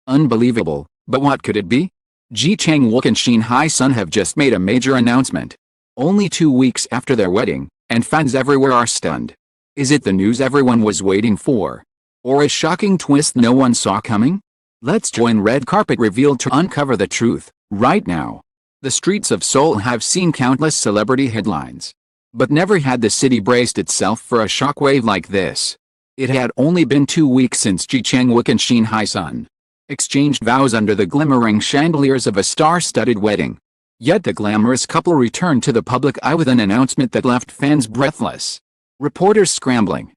Unbelievable, but what could it be? Chang Wook and Shin Hye son have just made a major announcement. Only 2 weeks after their wedding, and fans everywhere are stunned. Is it the news everyone was waiting for? Or a shocking twist no one saw coming? Let's join Red Carpet Reveal to uncover the truth, right now. The streets of Seoul have seen countless celebrity headlines. But never had the city braced itself for a shockwave like this. It had only been 2 weeks since Chang Wook and Shin Hye son exchanged vows under the glimmering chandeliers of a star-studded wedding. Yet the glamorous couple returned to the public eye with an announcement that left fans breathless. Reporters scrambling.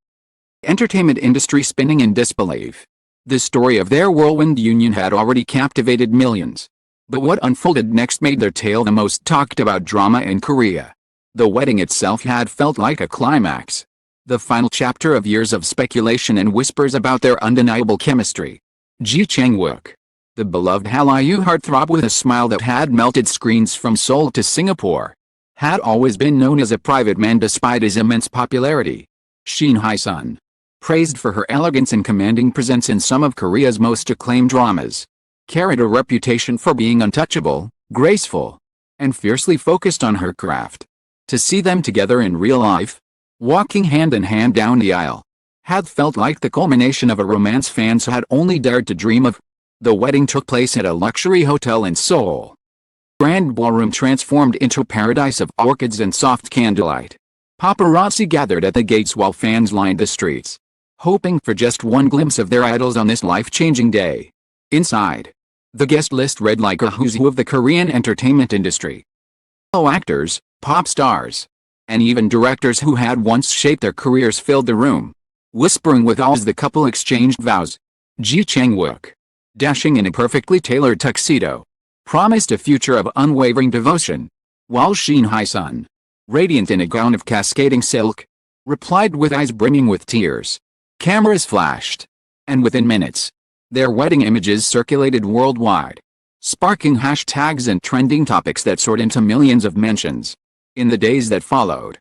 Entertainment industry spinning in disbelief. The story of their whirlwind union had already captivated millions. But what unfolded next made their tale the most talked about drama in Korea. The wedding itself had felt like a climax. The final chapter of years of speculation and whispers about their undeniable chemistry. Chang Wook, the beloved Hallyu heartthrob with a smile that had melted screens from Seoul to Singapore, had always been known as a private man despite his immense popularity. Shin Hye son, praised for her elegance and commanding presence in some of Korea's most acclaimed dramas, carried a reputation for being untouchable, graceful, and fiercely focused on her craft. To see them together in real life, walking hand in hand down the aisle, had felt like the culmination of a romance fans had only dared to dream of. The wedding took place at a luxury hotel in Seoul. Grand ballroom transformed into a paradise of orchids and soft candlelight. Paparazzi gathered at the gates while fans lined the streets, hoping for just one glimpse of their idols on this life-changing day. Inside, the guest list read like a who's who of the Korean entertainment industry. Fellow actors, pop stars, and even directors who had once shaped their careers filled the room, whispering with awe as the couple exchanged vows. Chang Wook, dashing in a perfectly tailored tuxedo, promised a future of unwavering devotion, while Shin Hye son, radiant in a gown of cascading silk, replied with eyes brimming with tears. Cameras flashed, and within minutes, their wedding images circulated worldwide, sparking hashtags and trending topics that soared into millions of mentions. In the days that followed,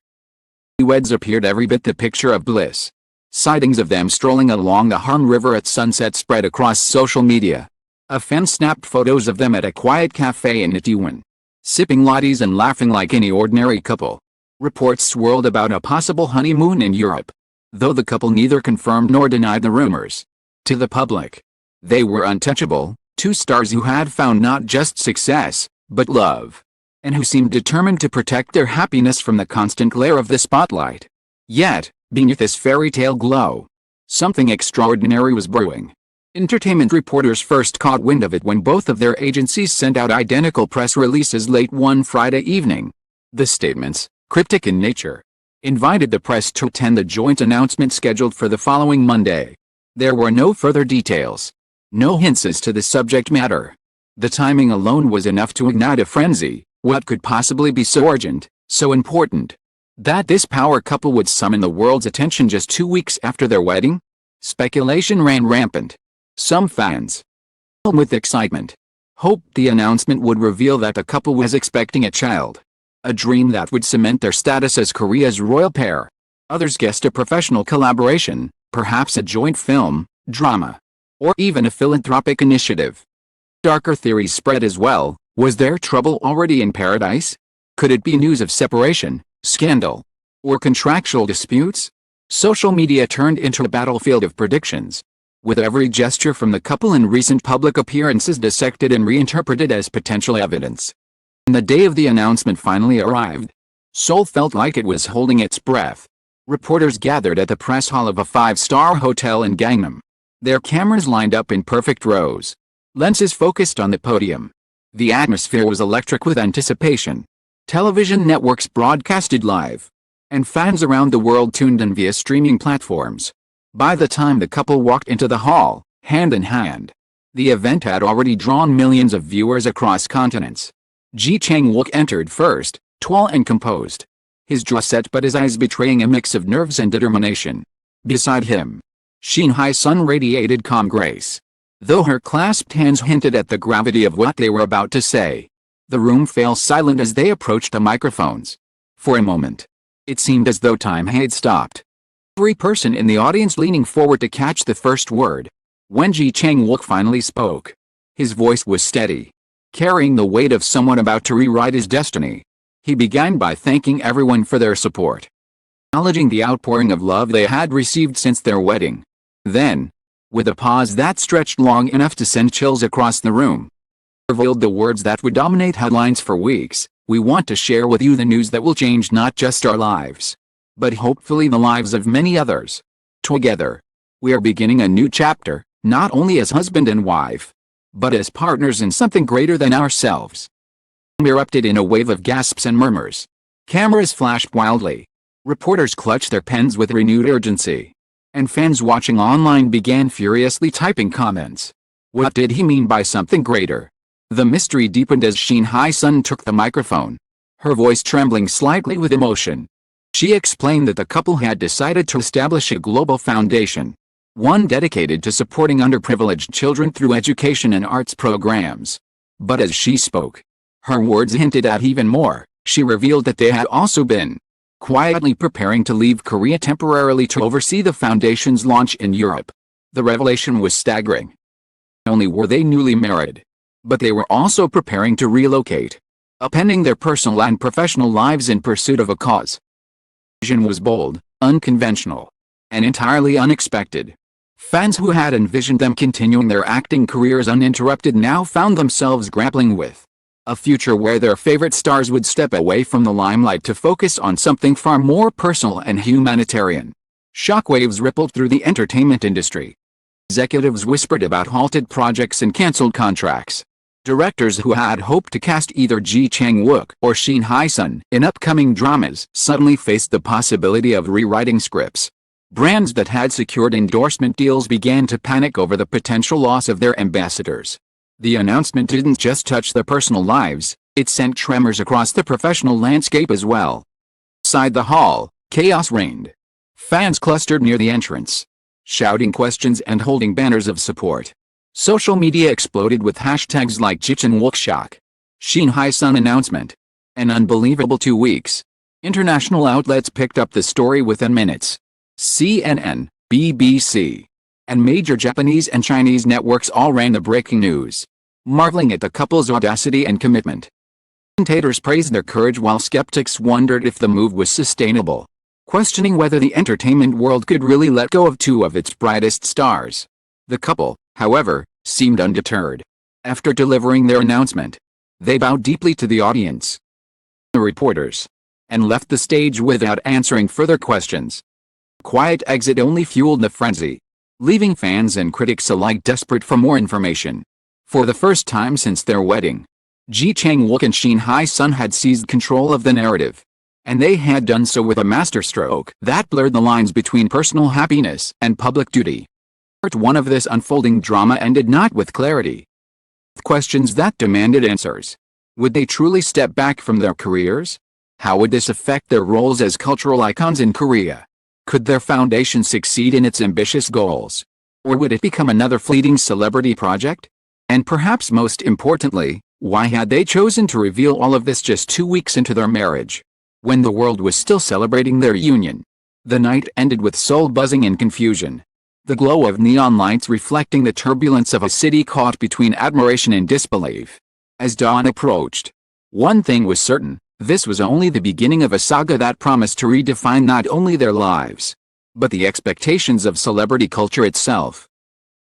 newlyweds appeared every bit the picture of bliss. Sightings of them strolling along the Han River at sunset spread across social media. A fan snapped photos of them at a quiet cafe in Itaewon, sipping lattes and laughing like any ordinary couple. Reports swirled about a possible honeymoon in Europe, though the couple neither confirmed nor denied the rumors. To the public, they were untouchable, two stars who had found not just success, but love, and who seemed determined to protect their happiness from the constant glare of the spotlight. Yet, beneath this fairy tale glow, something extraordinary was brewing. Entertainment reporters first caught wind of it when both of their agencies sent out identical press releases late one Friday evening. The statements, cryptic in nature, invited the press to attend the joint announcement scheduled for the following Monday. There were no further details, no hints as to the subject matter. The timing alone was enough to ignite a frenzy. What could possibly be so urgent, so important, that this power couple would summon the world's attention just 2 weeks after their wedding? Speculation ran rampant. Some fans, filled with excitement, hoped the announcement would reveal that the couple was expecting a child, a dream that would cement their status as Korea's royal pair. Others guessed a professional collaboration, perhaps a joint film, drama, or even a philanthropic initiative. Darker theories spread as well. Was there trouble already in paradise? Could it be news of separation, scandal, or contractual disputes? Social media turned into a battlefield of predictions, with every gesture from the couple and recent public appearances dissected and reinterpreted as potential evidence. When the day of the announcement finally arrived, Seoul felt like it was holding its breath. Reporters gathered at the press hall of a 5-star hotel in Gangnam, their cameras lined up in perfect rows, lenses focused on the podium. The atmosphere was electric with anticipation. Television networks broadcasted live, and fans around the world tuned in via streaming platforms. By the time the couple walked into the hall, hand in hand, the event had already drawn millions of viewers across continents. Chang Wook entered first, tall and composed, his jaw set but his eyes betraying a mix of nerves and determination. Beside him, Shin Hye son radiated calm grace, though her clasped hands hinted at the gravity of what they were about to say. The room fell silent as they approached the microphones. For a moment, it seemed as though time had stopped. Every person in the audience leaning forward to catch the first word. When Chang Wook finally spoke, his voice was steady, carrying the weight of someone about to rewrite his destiny. He began by thanking everyone for their support, acknowledging the outpouring of love they had received since their wedding. Then, with a pause that stretched long enough to send chills across the room, revealed the words that would dominate headlines for weeks. We want to share with you the news that will change not just our lives, but hopefully the lives of many others. Together, we are beginning a new chapter, not only as husband and wife, but as partners in something greater than ourselves. Erupted in a wave of gasps and murmurs. Cameras flashed wildly. Reporters clutched their pens with renewed urgency, and fans watching online began furiously typing comments. What did he mean by something greater? The mystery deepened as Shin Hye's son took the microphone, her voice trembling slightly with emotion. She explained that the couple had decided to establish a global foundation, one dedicated to supporting underprivileged children through education and arts programs. But as she spoke, her words hinted at even more. She revealed that they had also been quietly preparing to leave Korea temporarily to oversee the foundation's launch in Europe. The revelation was staggering. Not only were they newly married, but they were also preparing to relocate, upending their personal and professional lives in pursuit of a cause. The vision was bold, unconventional, and entirely unexpected. Fans who had envisioned them continuing their acting careers uninterrupted now found themselves grappling with a future where their favorite stars would step away from the limelight to focus on something far more personal and humanitarian. Shockwaves rippled through the entertainment industry. Executives whispered about halted projects and canceled contracts. Directors who had hoped to cast either Chang Wook or Shin Hye's son in upcoming dramas suddenly faced the possibility of rewriting scripts. Brands that had secured endorsement deals began to panic over the potential loss of their ambassadors. The announcement didn't just touch their personal lives, it sent tremors across the professional landscape as well. Inside the hall, chaos reigned. Fans clustered near the entrance, shouting questions and holding banners of support. Social media exploded with hashtags like Chang Wook shock, Shin Hye's son announcement, an unbelievable 2 weeks. International outlets picked up the story within minutes. CNN, BBC, and major Japanese and Chinese networks all ran the breaking news, marveling at the couple's audacity and commitment. Commentators praised their courage while skeptics wondered if the move was sustainable, questioning whether the entertainment world could really let go of two of its brightest stars. The couple, however, seemed undeterred. After delivering their announcement, they bowed deeply to the audience, the reporters, and left the stage without answering further questions. Quiet exit only fueled the frenzy, leaving fans and critics alike desperate for more information. For the first time since their wedding, Chang Wook and Shin Hye's son had seized control of the narrative, and they had done so with a masterstroke that blurred the lines between personal happiness and public duty. Part 1 of this unfolding drama ended not with clarity, with questions that demanded answers. Would they truly step back from their careers? How would this affect their roles as cultural icons in Korea? Could their foundation succeed in its ambitious goals? Or would it become another fleeting celebrity project? And perhaps most importantly, why had they chosen to reveal all of this just 2 weeks into their marriage, when the world was still celebrating their union? The night ended with soul buzzing and confusion, the glow of neon lights reflecting the turbulence of a city caught between admiration and disbelief. As dawn approached, one thing was certain: this was only the beginning of a saga that promised to redefine not only their lives, but the expectations of celebrity culture itself.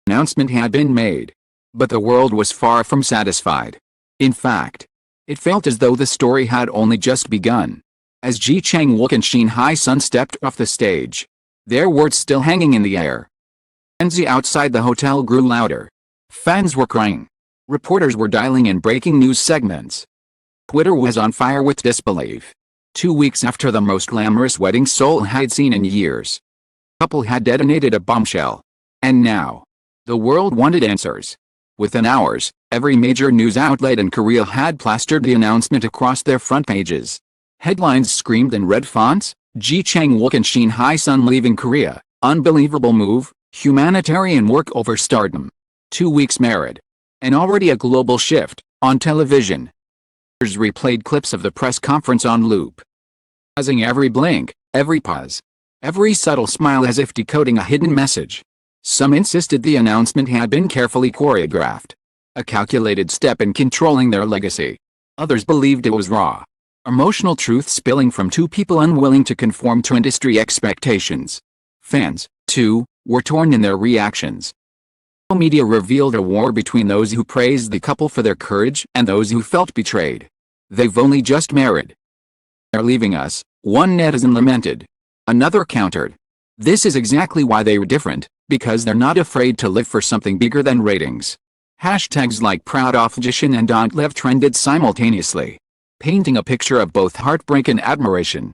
The announcement had been made, but the world was far from satisfied. In fact, it felt as though the story had only just begun. As Chang Wook and Shin Hye's son stepped off the stage, their words still hanging in the air. Frenzy outside the hotel grew louder. Fans were crying. Reporters were dialing in breaking news segments. Twitter was on fire with disbelief. 2 weeks after the most glamorous wedding Seoul had seen in years, the couple had detonated a bombshell. And now, the world wanted answers. Within hours, every major news outlet in Korea had plastered the announcement across their front pages. Headlines screamed in red fonts: Chang Wook and Shin Hye's son leaving Korea, unbelievable move, humanitarian work over stardom. 2 weeks married, and already a global shift. On television, replayed clips of the press conference on loop, pausing every blink, every pause, every subtle smile as if decoding a hidden message. Some insisted the announcement had been carefully choreographed, a calculated step in controlling their legacy. Others believed it was raw, emotional truth spilling from two people unwilling to conform to industry expectations. Fans, too, were torn in their reactions. Social media revealed a war between those who praised the couple for their courage and those who felt betrayed. "They've only just married. They're leaving us," one netizen lamented. Another countered, "This is exactly why they were different, because they're not afraid to live for something bigger than ratings." Hashtags like Proud of Shin and Don't Leave trended simultaneously, painting a picture of both heartbreak and admiration.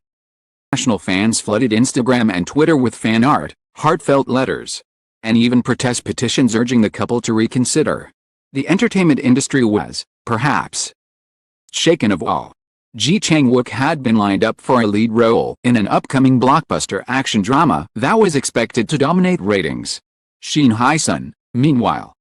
National fans flooded Instagram and Twitter with fan art, heartfelt letters, and even protest petitions urging the couple to reconsider. The entertainment industry was, perhaps, shaken of all. Chang Wook had been lined up for a lead role in an upcoming blockbuster action drama that was expected to dominate ratings. Shin Hye, meanwhile,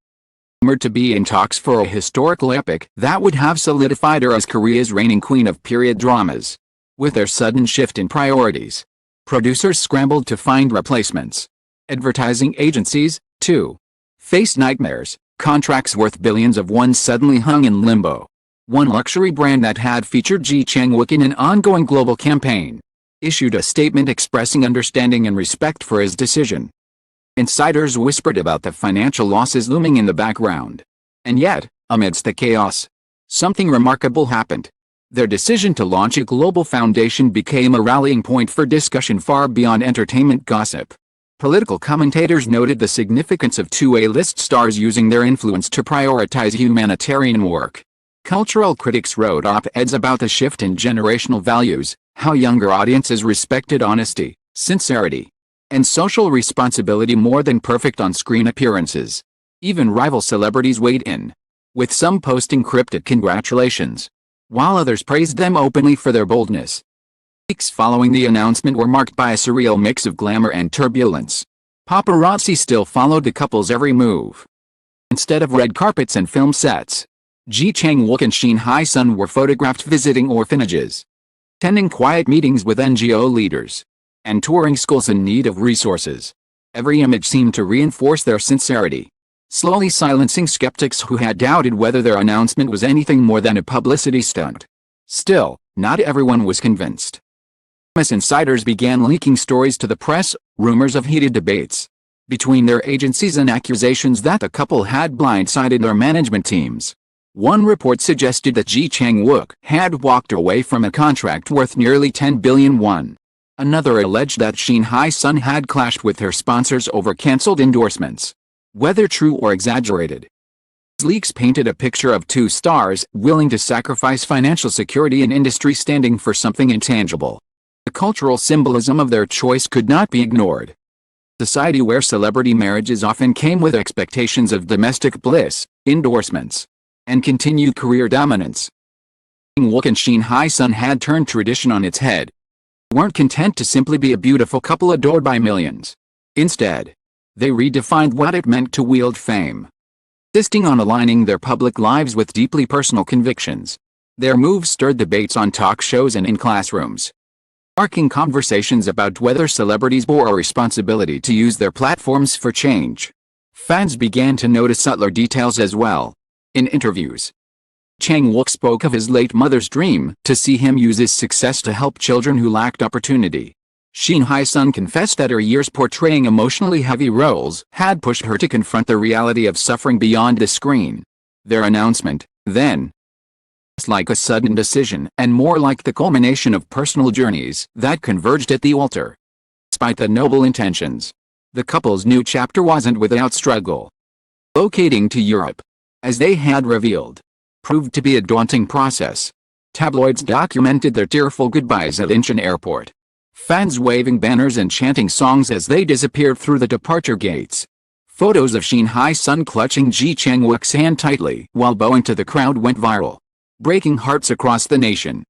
rumored to be in talks for a historical epic that would have solidified her as Korea's reigning queen of period dramas. With their sudden shift in priorities, producers scrambled to find replacements. Advertising agencies, too, faced nightmares. Contracts worth billions of won suddenly hung in limbo. One luxury brand that had featured Chang Wook in an ongoing global campaign issued a statement expressing understanding and respect for his decision. Insiders whispered about the financial losses looming in the background. And yet, amidst the chaos, something remarkable happened. Their decision to launch a global foundation became a rallying point for discussion far beyond entertainment gossip. Political commentators noted the significance of two A-list stars using their influence to prioritize humanitarian work. Cultural critics wrote op-eds about the shift in generational values, how younger audiences respected honesty, sincerity, and social responsibility more than perfect on-screen appearances. Even rival celebrities weighed in, with some posting cryptic congratulations, while others praised them openly for their boldness. Weeks following the announcement were marked by a surreal mix of glamour and turbulence. Paparazzi still followed the couple's every move. Instead of red carpets and film sets, Chang Wook and Shin Hye were photographed visiting orphanages, attending quiet meetings with NGO leaders, and touring schools in need of resources. Every image seemed to reinforce their sincerity, slowly silencing skeptics who had doubted whether their announcement was anything more than a publicity stunt. Still, not everyone was convinced. Famous insiders began leaking stories to the press, rumors of heated debates between their agencies and accusations that the couple had blindsided their management teams. One report suggested that Chang Wook had walked away from a contract worth nearly 10 billion won. Another alleged that Shin Hye had clashed with her sponsors over cancelled endorsements. Whether true or exaggerated, these leaks painted a picture of two stars willing to sacrifice financial security and industry standing for something intangible. The cultural symbolism of their choice could not be ignored. Society where celebrity marriages often came with expectations of domestic bliss, endorsements, and continued career dominance. Wook and Shin Hye had turned tradition on its head. They weren't content to simply be a beautiful couple adored by millions. Instead, they redefined what it meant to wield fame, insisting on aligning their public lives with deeply personal convictions. Their moves stirred debates on talk shows and in classrooms, sparking conversations about whether celebrities bore a responsibility to use their platforms for change. Fans began to notice subtler details as well. In interviews, Chang Wook spoke of his late mother's dream to see him use his success to help children who lacked opportunity. Shin Hye confessed that her years portraying emotionally heavy roles had pushed her to confront the reality of suffering beyond the screen. Their announcement, then, was like a sudden decision and more like the culmination of personal journeys that converged at the altar. Despite the noble intentions, the couple's new chapter wasn't without struggle. Relocating to Europe, as they had revealed, proved to be a daunting process. Tabloids documented their tearful goodbyes at Incheon Airport, fans waving banners and chanting songs as they disappeared through the departure gates. Photos of Shin Hye clutching Chang Wook's hand tightly while bowing to the crowd went viral, breaking hearts across the nation.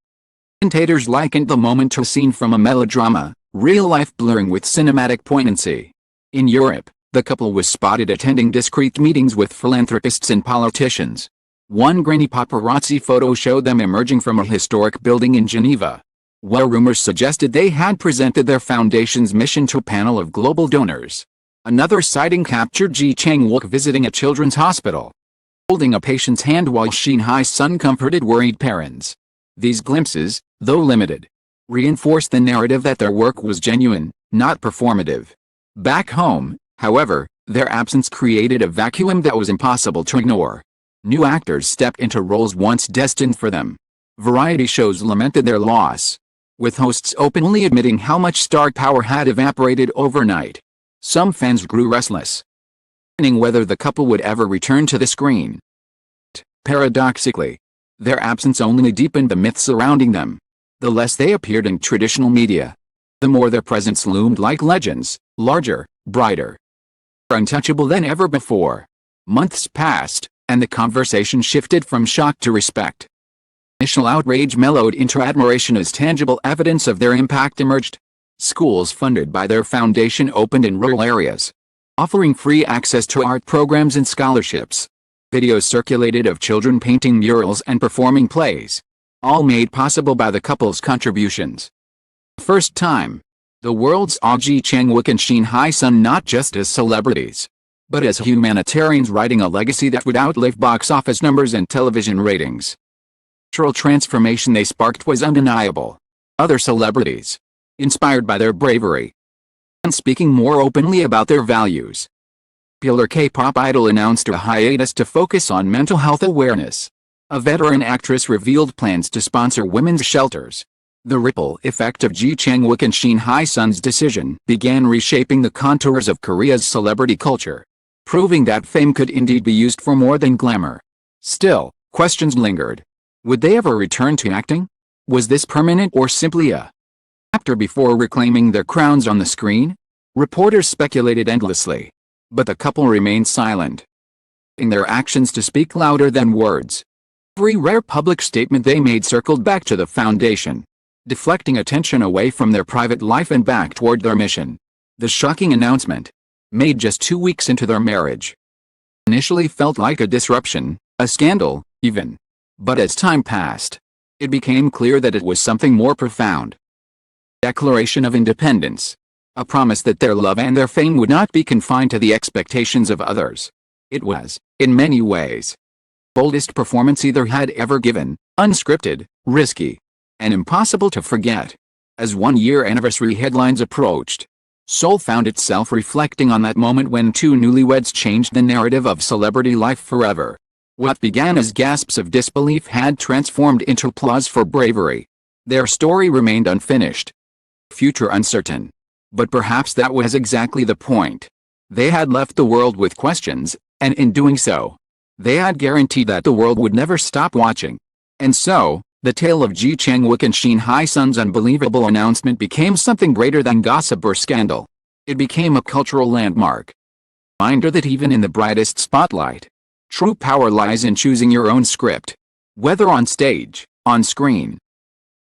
Commentators likened the moment to a scene from a melodrama, real life blurring with cinematic poignancy. In Europe, the couple was spotted attending discreet meetings with philanthropists and politicians. One grainy paparazzi photo showed them emerging from a historic building in Geneva, while rumors suggested they had presented their foundation's mission to a panel of global donors. Another sighting captured Chang Wook visiting a children's hospital, holding a patient's hand while Shin Hye's son comforted worried parents. These glimpses, though limited, reinforced the narrative that their work was genuine, not performative. Back home, however, their absence created a vacuum that was impossible to ignore. New actors stepped into roles once destined for them. Variety shows lamented their loss, with hosts openly admitting how much star power had evaporated overnight. Some fans grew restless, questioning whether the couple would ever return to the screen. Paradoxically, their absence only deepened the myth surrounding them. The less they appeared in traditional media, the more their presence loomed like legends, larger, brighter, more untouchable than ever before. Months passed, and the conversation shifted from shock to respect. Initial outrage mellowed into admiration as tangible evidence of their impact emerged. Schools funded by their foundation opened in rural areas, offering free access to art programs and scholarships. Videos circulated of children painting murals and performing plays, all made possible by the couple's contributions. First time, the world saw Chang Wook and Shin Hye's son not just as celebrities, but as humanitarians writing a legacy that would outlive box office numbers and television ratings. The cultural transformation they sparked was undeniable. Other celebrities, inspired by their bravery, and speaking more openly about their values. Popular K-pop idol announced a hiatus to focus on mental health awareness. A veteran actress revealed plans to sponsor women's shelters. The ripple effect of Chang Wook and Shin Hye's son's decision began reshaping the contours of Korea's celebrity culture, proving that fame could indeed be used for more than glamour. Still, questions lingered. Would they ever return to acting? Was this permanent or simply a chapter before reclaiming their crowns on the screen? Reporters speculated endlessly, but the couple remained silent, in their actions to speak louder than words. Every rare public statement they made circled back to the foundation, deflecting attention away from their private life and back toward their mission. The shocking announcement, made just 2 weeks into their marriage, initially felt like a disruption, a scandal, even. But as time passed, it became clear that it was something more profound. Declaration of independence. A promise that their love and their fame would not be confined to the expectations of others. It was, in many ways, the boldest performance either had ever given, unscripted, risky, and impossible to forget. As one-year anniversary headlines approached, Seoul found itself reflecting on that moment when two newlyweds changed the narrative of celebrity life forever. What began as gasps of disbelief had transformed into applause for bravery. Their story remained unfinished, future uncertain. But perhaps that was exactly the point. They had left the world with questions, and in doing so, they had guaranteed that the world would never stop watching. And so, the tale of Chang Wook and Shin Hye's son's unbelievable announcement became something greater than gossip or scandal. It became a cultural landmark. A reminder that even in the brightest spotlight, true power lies in choosing your own script. Whether on stage, on screen,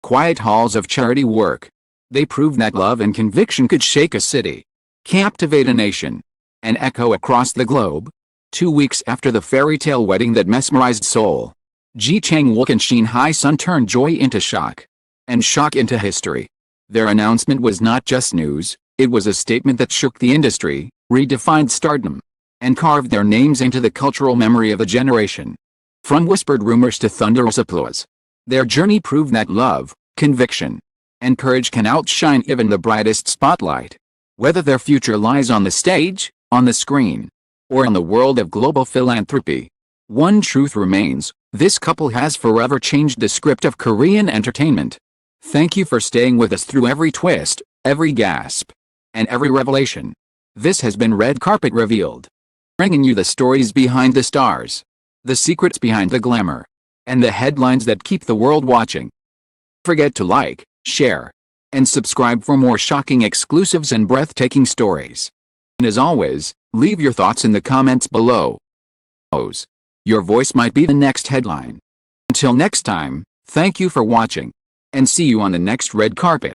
quiet halls of charity work, they proved that love and conviction could shake a city, captivate a nation, and echo across the globe. 2 weeks after the fairy tale wedding that mesmerized Seoul, Chang Wook and Shin Hye's son turned joy into shock, and shock into history. Their announcement was not just news, it was a statement that shook the industry, redefined stardom, and carved their names into the cultural memory of a generation. From whispered rumors to thunderous applause, their journey proved that love, conviction, and courage can outshine even the brightest spotlight. Whether their future lies on the stage, on the screen, or in the world of global philanthropy, one truth remains: this couple has forever changed the script of Korean entertainment. Thank you for staying with us through every twist, every gasp, and every revelation. This has been Red Carpet Revealed, bringing you the stories behind the stars, the secrets behind the glamour, and the headlines that keep the world watching. Don't forget to like, share, and subscribe for more shocking exclusives and breathtaking stories. And as always, leave your thoughts in the comments below. Your voice might be the next headline. Until next time, thank you for watching, and see you on the next red carpet.